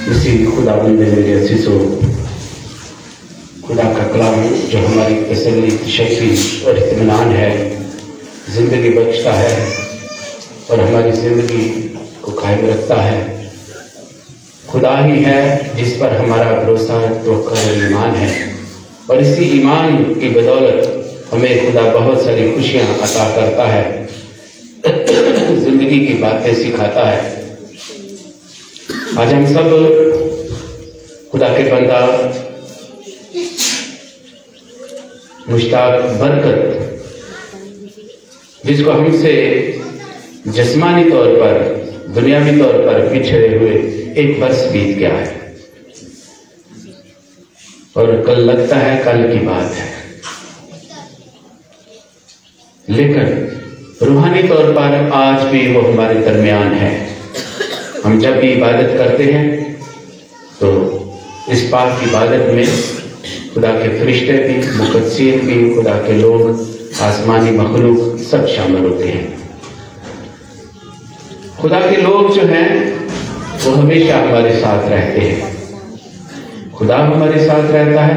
इसी खुदाबंद में मेरे अज़ीज़ों, खुदा का कलाम जो हमारी तसल्ली, शक्ति और इत्मीनान है, ज़िंदगी बख्शता है और हमारी ज़िंदगी को कायम रखता है। खुदा ही है जिस पर हमारा भरोसा, तवक्कुल और ईमान है, और इसी ईमान की बदौलत हमें खुदा बहुत सारी खुशियाँ अता करता है, ज़िंदगी की बातें सिखाता है। आज हम सब खुदा के बंदा मुश्ताक बरकत, जिसको हमसे जिस्मानी तौर पर, दुनियावी तौर पर पिछड़े हुए एक वर्ष बीत गया है और कल लगता है कल की बात है, लेकिन रूहानी तौर पर आज भी वो हमारे दरमियान है। हम जब भी इबादत करते हैं तो इस पाक इबादत में खुदा के फरिश्ते भी, मुक़द्दसीन भी, खुदा के लोग, आसमानी मखलूक सब शामिल होते हैं। खुदा के लोग जो हैं वो हमेशा हमारे साथ रहते हैं। खुदा हमारे साथ रहता है,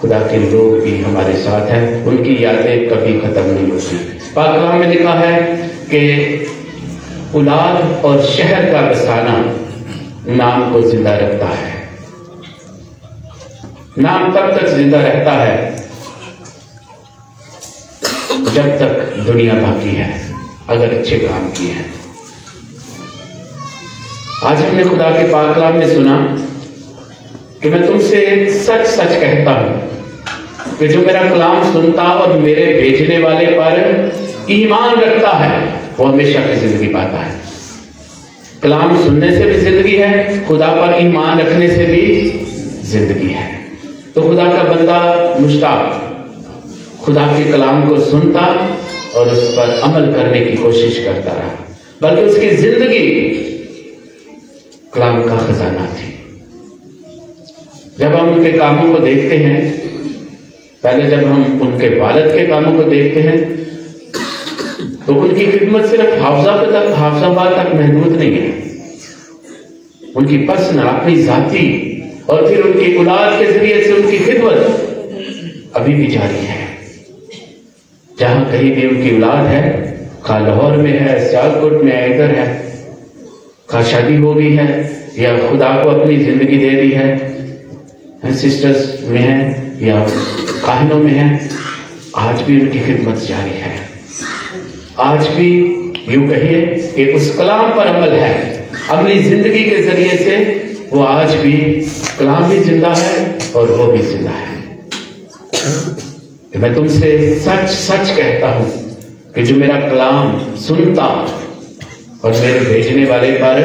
खुदा के लोग भी हमारे साथ हैं, उनकी यादें कभी खत्म नहीं होती। पाक कलाम में लिखा है कि औलाद और शहर का बसाना नाम को जिंदा रखता है। नाम तब तक जिंदा रहता है जब तक दुनिया बाकी है, अगर अच्छे काम किए हैं। आज हमने खुदा के पाक कलाम में सुना कि मैं तुमसे सच सच कहता हूं कि जो मेरा कलाम सुनता और मेरे भेजने वाले पर ईमान रखता है वो हमेशा की जिंदगी पाता है। कलाम सुनने से भी जिंदगी है, खुदा पर ईमान रखने से भी जिंदगी है। तो खुदा का बंदा मुश्ताक खुदा के कलाम को सुनता और उस पर अमल करने की कोशिश करता रहा, बल्कि उसकी जिंदगी कलाम का खजाना थी। जब हम उनके कामों को देखते हैं, पहले जब हम उनके वालिद के कामों को देखते हैं तो उनकी खिदमत सिर्फ हाफिजाबाद तक महदूद नहीं है। उनकी पर्सनल, अपनी जाती और फिर उनकी औलाद के जरिए से उनकी खिदमत अभी भी जारी है। जहां कहीं भी उनकी औलाद है, खा लाहौर में है, सियालकोट में है, इधर है, खा शादी हो गई है या खुदा को अपनी जिंदगी दे दी है, सिस्टर्स में है या काहिनों में है, आज भी उनकी खिदमत जारी है। आज भी यूं कहिए कि उस कलाम पर अमल है। अपनी जिंदगी के जरिए से वो आज भी, कलाम भी जिंदा है और वो भी जिंदा है। मैं तुमसे सच सच कहता हूं कि जो मेरा कलाम सुनता और मेरे भेजने वाले पर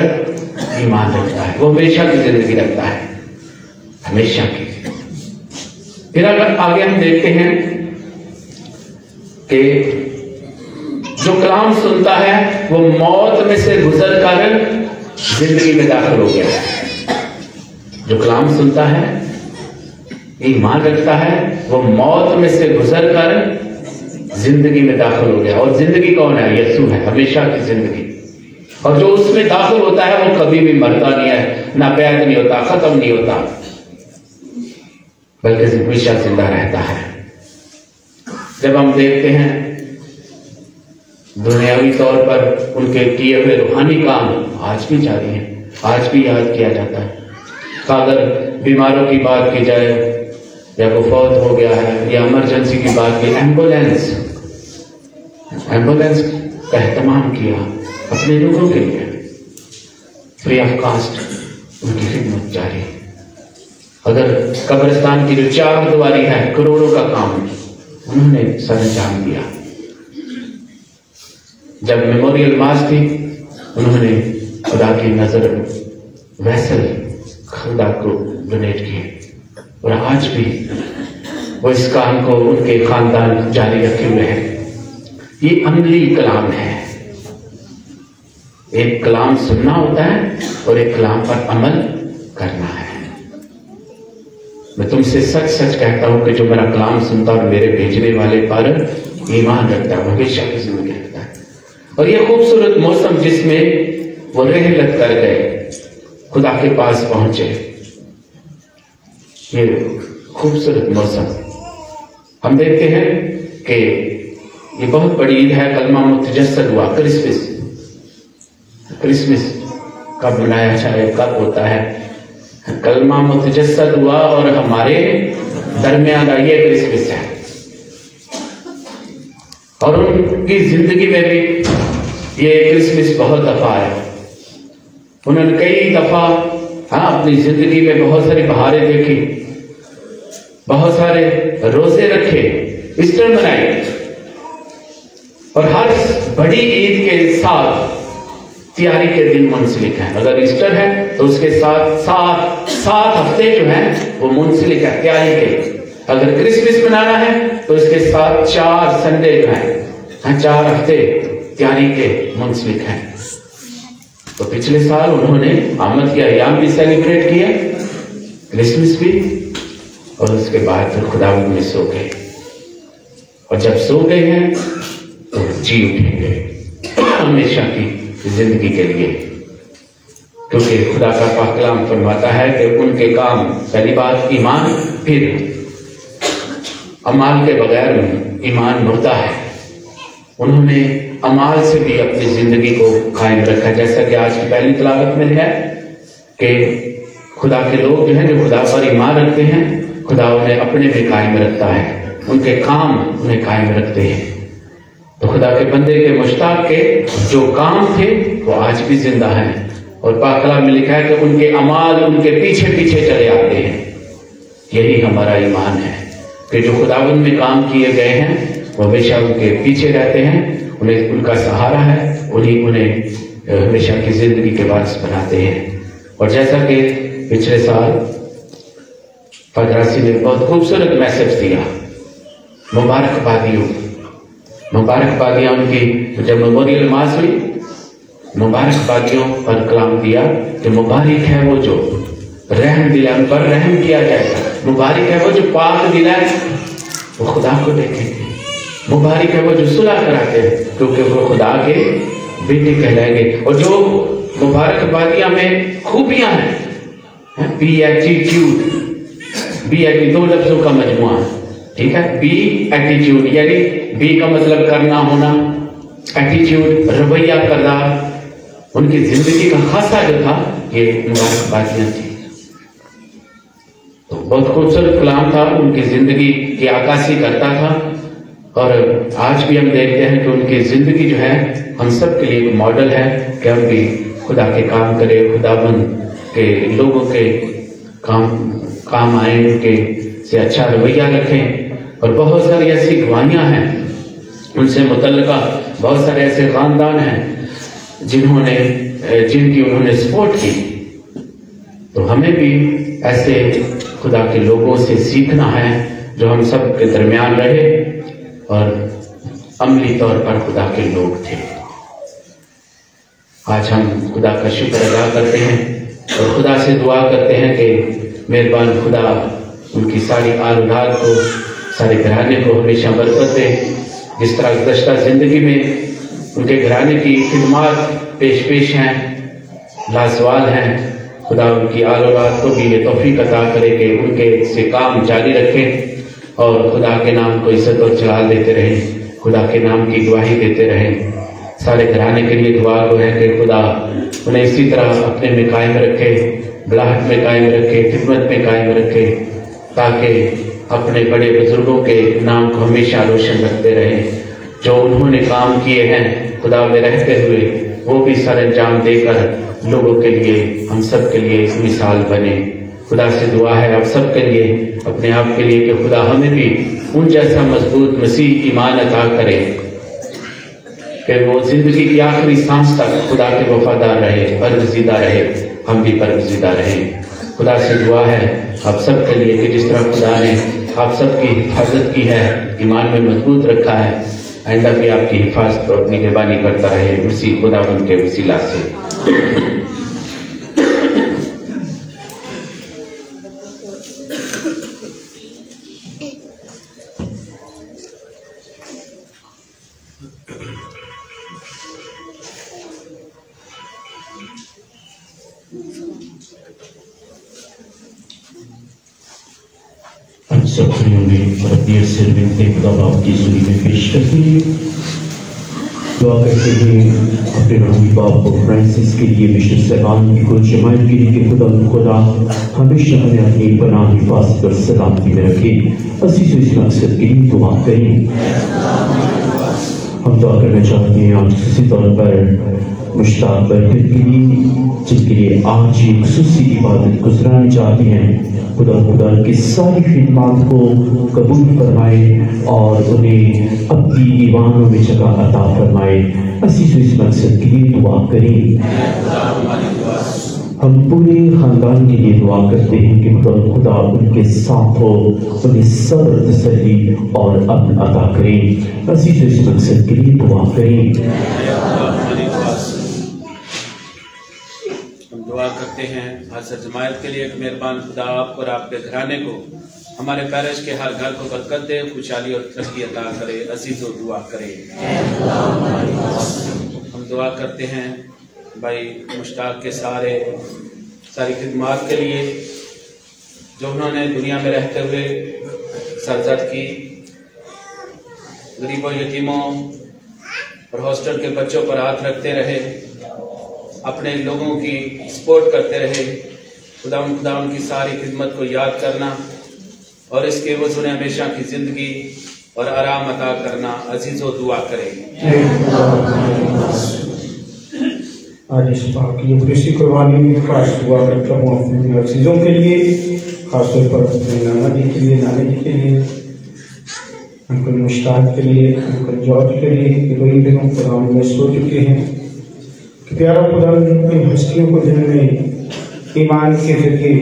ईमान रखता है वो हमेशा की जिंदगी रखता है, हमेशा की। फिर अगर आगे हम देखते हैं कि जो कलाम सुनता है वो मौत में से गुजर कर जिंदगी में दाखिल हो गया। जो कलाम सुनता है, ईमान रखता है, वो मौत में से गुजर कर जिंदगी में दाखिल हो गया। और जिंदगी कौन है? यीशु है, हमेशा की जिंदगी। और जो उसमें दाखिल होता है वो कभी भी मरता नहीं है, ना पैद नहीं होता, खत्म नहीं होता, बल्कि हमेशा जिंदा रहता है। जब हम देखते हैं दुनियावी तौर पर उनके किए हुए रूहानी काम आज भी जारी हैं, आज भी याद किया जाता है। अगर बीमारों की बात की जाए या कोई फौत हो गया है या इमरजेंसी की बात की, एम्बुलेंस का एहतमाम किया अपने लोगों के लिए, फ्री ऑफ कास्ट उनकी खिदमत जारी। अगर कब्रिस्तान की जो 4 दीवारी है, करोड़ों का काम उन्होंने सरंजाम दिया। जब मेमोरियल मास थी, उन्होंने खुदा की नजर वैसल खुदा को डोनेट किए और आज भी वो इस काम को उनके खानदान जारी रखे हुए हैं। ये अमली कलाम है। एक कलाम सुनना होता है और एक कलाम पर अमल करना है। मैं तुमसे सच सच कहता हूं कि जो मेरा कलाम सुनता और मेरे भेजने वाले पर ईमान रखता है, हमेशा की जिंदगी रखता है। और ये खूबसूरत मौसम जिसमें वो रहलत कर गए, खुदा के पास पहुंचे। ये खूबसूरत मौसम हम देखते हैं कि ये बहुत बड़ी ईद है, कलमा मुतजस्सद हुआ, क्रिसमस कब मनाया जाए, कब होता है? कलमा मुतजस्सद हुआ और हमारे दरमियान ये क्रिसमस है। और उनकी जिंदगी में भी ये क्रिसमस बहुत दफा आया। उन्होंने कई दफा अपनी जिंदगी में बहुत सारी बहारें देखी, बहुत सारे रोजे रखे, ईस्टर मनाए, और हर बड़ी ईद के साथ तैयारी के दिन मुंसलिक है। अगर ईस्टर है तो उसके साथ सात हफ्ते जो हैं वो मुंसलिक है तैयारी के। अगर क्रिसमस मनाना है तो इसके साथ 4 संडे जो हैं, 4 हफ्ते तैयारी के मुंसलिक हैं। तो पिछले साल उन्होंने आमद के अय्याम भी सेलिब्रेट किए, क्रिसमस भी, और उसके बाद फिर खुदावंद में सो गए। और जब सो गए हैं तो जी उठेंगे हमेशा की जिंदगी के लिए, क्योंकि खुदा का पाक कलाम फरमाता है कि उनके काम, पहली बात ईमान, फिर अमाल के बगैर ईमान मुर्दा है। उन्होंने अमाल से भी अपनी जिंदगी को कायम रखा, जैसा कि आज की पहली तिलावत में है कि खुदा के लोग जो हैं जो खुदा पर ईमान रखते हैं, खुदा उन्हें अपने में कायम रखता है, उनके काम उन्हें कायम रखते हैं। तो खुदा के बंदे के मुश्ताक के जो काम थे वो आज भी जिंदा हैं, और पाक कलाम में लिखा है कि उनके अमाल उनके पीछे पीछे चले आते हैं। यही हमारा ईमान है कि जो खुदावंद में काम किए गए हैं वो हमेशा उनके पीछे रहते हैं, उन्हें उनका सहारा है, उन्हें हमेशा की जिंदगी के वारिस बनाते हैं। और जैसा कि पिछले साल फदरासी ने बहुत खूबसूरत मैसेज दिया, मुबारकबादियां उनकी जब मेमोरियल मास हुई, मुबारकबादियों पर कलाम दिया कि मुबारक है वो जो रहम दिला, उन पर रहम किया जाएगा। मुबारक है वो जो पाक दिला है, वो खुदा को देखेंगे। मुबारक है वो जो सुलह कराते हैं, क्योंकि वो खुदा के बेटे कहलाएंगे। और जो मुबारकबादियां में खूबियां हैं, बी एटीट्यूड, दो लफ्जों का मजमुआ, ठीक है। बी एटीट्यूड यानी बी का मतलब करना होना, एटीट्यूड रवैया करना, उनकी जिंदगी का खासा जो था ये मुबारकबादियां थी। तो बहुत खूबसूरत कलाम था, उनकी जिंदगी की आकाशी करता था। और आज भी हम देखते हैं कि उनकी जिंदगी जो है हम सब के लिए एक मॉडल है कि हम भी खुदा के काम करें, खुदाबंद के लोगों के काम आए, उनके से अच्छा रवैया रखें। और बहुत सारी ऐसी गवाहियां हैं उनसे मुतल्लिका, बहुत सारे ऐसे खानदान हैं जिनकी उन्होंने सपोर्ट की। तो हमें भी ऐसे खुदा के लोगों से सीखना है जो हम सब के दरमियान रहे और अमली तौर पर खुदा के लोग थे। आज हम खुदा का शुक्र अदा करते हैं और खुदा से दुआ करते हैं कि मेहरबान खुदा उनकी सारी औलाद को, सारे घराने को हमेशा बरकत दे। जिस तरह गुज़श्ता जिंदगी में उनके घराने की खिदमत पेश हैं, लाजवाल हैं, खुदा उनकी औलाद को भी ये तौफीक अता करे कि उनके से काम जारी रखें और खुदा के नाम को इज्जत और जलाल देते रहें, खुदा के नाम की गवाही देते रहें। सारे घराने के लिए दुआ को है कि खुदा उन्हें इसी तरह अपने में कायम रखे, बलाहट में कायम रखे, खिदमत में कायम रखे, ताकि अपने बड़े बुजुर्गों के नाम को हमेशा रोशन रखते रहें। जो उन्होंने काम किए हैं खुदा में रहते हुए, वो भी सर अंजाम देकर लोगों के लिए, हम सब के लिए एक मिसाल बने। खुदा से दुआ है आप सब के लिए, अपने आप के लिए, कि खुदा हमें भी उन जैसा मजबूत मसीह ईमान अता करे कि वो जिंदगी की आखिरी सांस तक खुदा के वफादार रहे, बरगज़ीदा रहे, हम भी बरगज़ीदा रहें। खुदा से दुआ है आप सब के लिए कि जिस तरह खुदा ने आप सबकी हिफाजत की है, ईमान में मजबूत रखा है, आइंदा भी आपकी हिफाजत और निगरानी करता रहे उसी खुदा उनके वसीला से। सब खड़े होंगे और अपनी सिर बिनते खुदा बाप की सुनी में पेश करते हैं। दुआ करते हैं अपने रूही बाप को फ्रांसिस के लिए, मिशन सैबान की कुल जमात के लिए कि खुदा हमेशा हमें अपनी पनाह हिफाजत और सलामती में रखे। अजीज़ इस मकसद के लिए दुआ करें। हम दुआ करना चाहते हैं आज खुसूसी तौर पर मुश्ताक बरकत के लिए, जिनके लिए आज ये खुसूसी इबादत गुजरानी चाहते हैं। खुदा की सारी खिदमत को कबूल फरमाए और उन्हें अपनी दीवानों में जगह अता फरमाए। असीस इस मकसद के लिए दुआ करें। हम पूरे खानदान के लिए दुआ करते हैं कि खुदा उनके साथ हो, उन्हें सब्र, तसल्ली और अमन अता करें। असीस इस मकसद के लिए दुआ करें। दुआ करते हैं हज़रत जमायत के लिए, मेहरबान खुदा आपको और आपके घराने को, हमारे पैरिश के हर घर को बरकत दे, खुशहाली और तरक्की अता करे। अजीज़ और दुआ करें। हम दुआ करते हैं भाई मुश्ताक के सारी खिदमत के लिए, जो उन्होंने दुनिया में रहते हुए सरजद की, गरीबों, यतीमों और हॉस्टल के बच्चों पर हाथ रखते रहे, अपने लोगों की सपोर्ट करते रहे। खुदा उनकी सारी खिदमत को याद करना और इसके वजह ने हमेशा की जिंदगी और आराम अता करना। अजीज़ों दुआ करें। आज इस पाकी कुर्बानी में खास दुआ करता हूँ अपने अजीज़ों के लिए, खासतौर पर अपने नाना जी के लिए, नानी जी के लिए, अंकल मुश्ताक के लिए, अंकल जॉर्ज के लिए, कि कई दिनों खुदा में सो चुके हैं। प्यारा खुदा इन हस्तियों को जिन्होंने ईमान के जरिए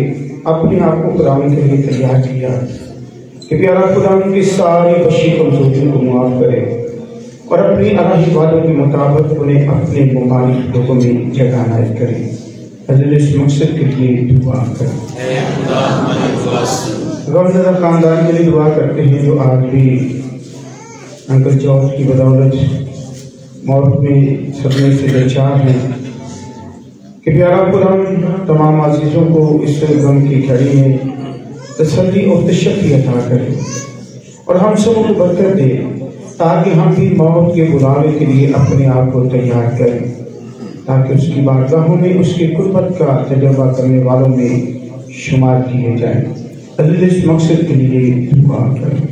अपने आप को खुदा के लिए तैयार किया, कि प्यारा खुदा उनकी सारी बशी कमजोरियों को माफ़ करे और अपनी अलाही वादों के मुताबिक उन्हें अपने मुमालिक लोगों में जगह नायत करे। अल्लाह इस मकसद के लिए दुआ करें। गौरनजर खानदान के लिए दुआ करते हैं, जो आज भी अंकल जॉर्ज की बदौलत मौत में सदमे से बेचार हैं, कि प्यारा खुदा तमाम अजीज़ों को इस गम की घड़ी में तसल्ली और तशक्की अता करे और हम सबों को बरकत दे, ताकि हम भी मौत के बुलावे के लिए अपने आप को तैयार करें, ताकि उसकी बारगाहों में उसकी कुर्बत का तजुर्बा करने वालों में शुमार किए जाएं। अल्लाह इस मकसद के लिए दुआ करें।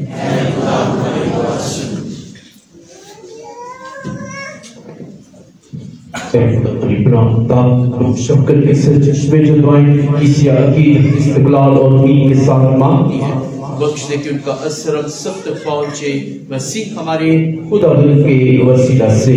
शक्कर के चश्मे जो दुआएं किसी अकीद, इस्तिक़लाल और उम्मीद के साथ मांगती हैं, बख्श दे कि उनका असर सब तक पहुंचे। मसीह हमारे खुदा के वसीला से